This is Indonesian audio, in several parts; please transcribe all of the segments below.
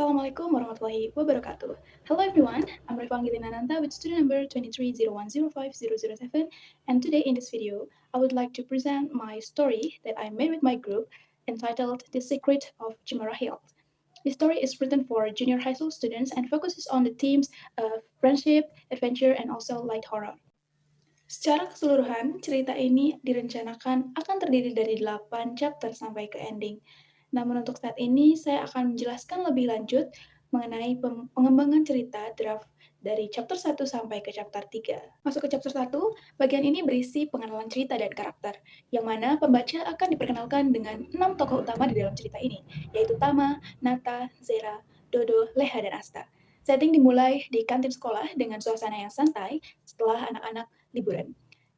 Assalamualaikum warahmatullahi wabarakatuh. Hello everyone, I'm Revangelina Nanta with student number 2301050007, and today in this video, I would like to present my story that I made with my group entitled The Secret of Chimera Hill. The story is written for junior high school students and focuses on the themes of friendship, adventure, and also light horror. Secara keseluruhan, cerita ini direncanakan akan terdiri dari 8 chapter sampai ke ending. Namun untuk saat ini, saya akan menjelaskan lebih lanjut mengenai pengembangan cerita draft dari chapter 1 sampai ke chapter 3. Masuk ke chapter 1, bagian ini berisi pengenalan cerita dan karakter, yang mana pembaca akan diperkenalkan dengan 6 tokoh utama di dalam cerita ini, yaitu Tama, Nata, Zera, Dodo, Leha, dan Asta. Setting dimulai di kantin sekolah dengan suasana yang santai setelah anak-anak liburan.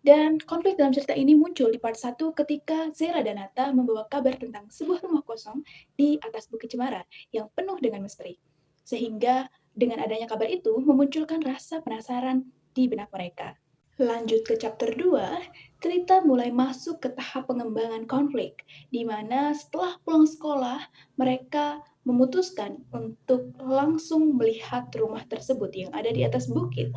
Dan konflik dalam cerita ini muncul di part 1 ketika Zera dan Nata membawa kabar tentang sebuah rumah kosong di atas Bukit Cemara yang penuh dengan misteri. Sehingga dengan adanya kabar itu memunculkan rasa penasaran di benak mereka. Lanjut ke chapter 2, cerita mulai masuk ke tahap pengembangan konflik, di mana setelah pulang sekolah, mereka memutuskan untuk langsung melihat rumah tersebut yang ada di atas bukit.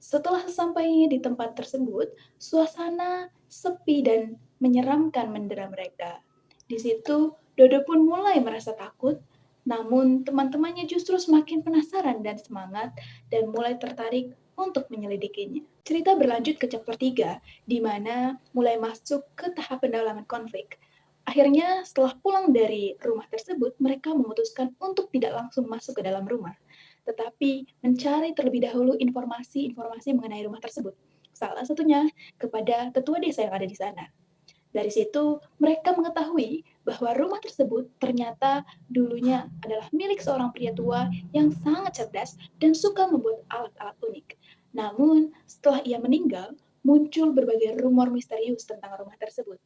Setelah sesampainya di tempat tersebut, suasana sepi dan menyeramkan mendera mereka. Di situ, Dodo pun mulai merasa takut, namun teman-temannya justru semakin penasaran dan semangat dan mulai tertarik untuk menyelidikinya. Cerita berlanjut ke chapter 3, di mana mulai masuk ke tahap pendalaman konflik. Akhirnya, setelah pulang dari rumah tersebut, mereka memutuskan untuk tidak langsung masuk ke dalam rumah, tetapi mencari terlebih dahulu informasi-informasi mengenai rumah tersebut. Salah satunya kepada tetua desa yang ada di sana. Dari situ, mereka mengetahui bahwa rumah tersebut ternyata dulunya adalah milik seorang pria tua yang sangat cerdas dan suka membuat alat-alat unik. Namun, setelah ia meninggal, muncul berbagai rumor misterius tentang rumah tersebut.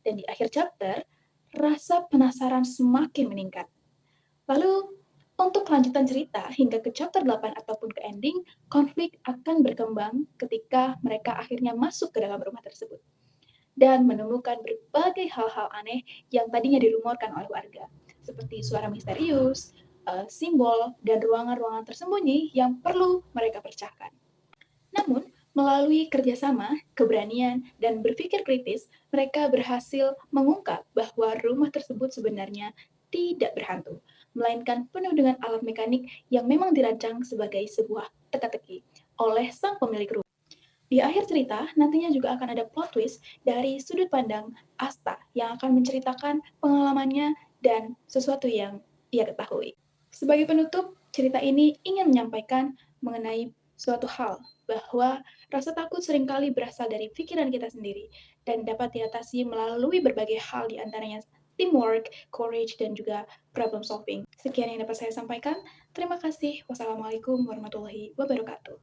Dan di akhir chapter, rasa penasaran semakin meningkat. Lalu, untuk kelanjutan cerita hingga ke chapter 8 ataupun ke ending, konflik akan berkembang ketika mereka akhirnya masuk ke dalam rumah tersebut dan menemukan berbagai hal-hal aneh yang tadinya dirumorkan oleh warga, seperti suara misterius, simbol, dan ruangan-ruangan tersembunyi yang perlu mereka pecahkan. Namun, melalui kerjasama, keberanian, dan berpikir kritis, mereka berhasil mengungkap bahwa rumah tersebut sebenarnya tidak berhantu, melainkan penuh dengan alat mekanik yang memang dirancang sebagai sebuah teka-teki oleh sang pemilik rumah. Di akhir cerita, nantinya juga akan ada plot twist dari sudut pandang Asta yang akan menceritakan pengalamannya dan sesuatu yang ia ketahui. Sebagai penutup, cerita ini ingin menyampaikan mengenai suatu hal, bahwa rasa takut seringkali berasal dari pikiran kita sendiri dan dapat diatasi melalui berbagai hal di antaranya teamwork, courage, dan juga problem solving. Sekian yang dapat saya sampaikan. Terima kasih. Wassalamualaikum warahmatullahi wabarakatuh.